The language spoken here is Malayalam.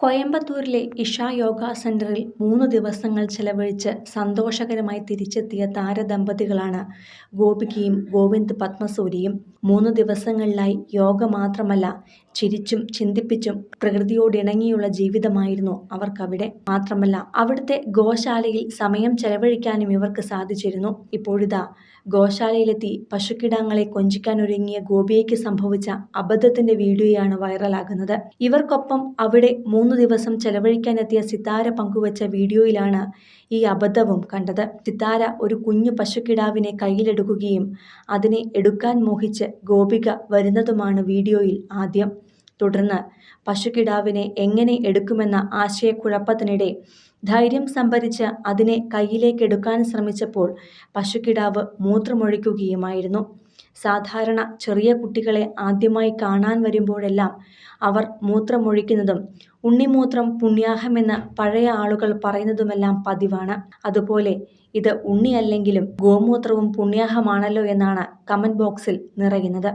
കോയമ്പത്തൂരിലെ ഇഷ യോഗ സെന്ററിൽ 3 ദിവസങ്ങൾ ചെലവഴിച്ച് സന്തോഷകരമായി തിരിച്ചെത്തിയ താരദമ്പതികളാണ് ഗോപികയും ഗോവിന്ദ് പത്മസൂരിയും. 3 ദിവസങ്ങളിലായി യോഗ മാത്രമല്ല, ചിരിച്ചും ചിന്തിപ്പിച്ചും പ്രകൃതിയോടിണങ്ങിയുള്ള ജീവിതമായിരുന്നു അവർക്കവിടെ. മാത്രമല്ല, അവിടുത്തെ ഗോശാലയിൽ സമയം ചെലവഴിക്കാനും ഇവർക്ക് സാധിച്ചിരുന്നു. ഇപ്പോഴിതാ ഗോശാലയിലെത്തി പശുക്കിടാങ്ങളെ കൊഞ്ചിക്കാനൊരുങ്ങിയ ഗോപിയയ്ക്ക് സംഭവിച്ച അബദ്ധത്തിന്റെ വീഡിയോയാണ് വൈറലാകുന്നത്. ഇവർക്കൊപ്പം അവിടെ 3 ദിവസം ചെലവഴിക്കാനെത്തിയ സിത്താര പങ്കുവച്ച വീഡിയോയിലാണ് ഈ അബദ്ധവും കണ്ടത്. സിത്താര ഒരു കുഞ്ഞു പശുക്കിടാവിനെ കയ്യിലെടുക്കുകയും അതിനെ എടുക്കാൻ മോഹിച്ച് ഗോപിക വരുന്നതുമാണ് വീഡിയോയിൽ ആദ്യം. തുടർന്ന് പശുക്കിടാവിനെ എങ്ങനെ എടുക്കുമെന്ന ആശയക്കുഴപ്പത്തിനിടെ ധൈര്യം സംഭരിച്ച് അതിനെ കയ്യിലേക്കെടുക്കാൻ ശ്രമിച്ചപ്പോൾ പശുക്കിടാവ് മൂത്രമൊഴിക്കുകയുമായിരുന്നു. സാധാരണ ചെറിയ കുട്ടികളെ ആദ്യമായി കാണാൻ വരുമ്പോഴെല്ലാം അവർ മൂത്രമൊഴിക്കുന്നതും ഉണ്ണിമൂത്രം പുണ്യാഹമെന്ന് പഴയ ആളുകൾ പറയുന്നതുമെല്ലാം പതിവാണ്. അതുപോലെ ഇത് ഉണ്ണിയല്ലെങ്കിലും ഗോമൂത്രവും പുണ്യാഹമാണല്ലോ എന്നാണ് കമന്റ് ബോക്സിൽ നിറയുന്നത്.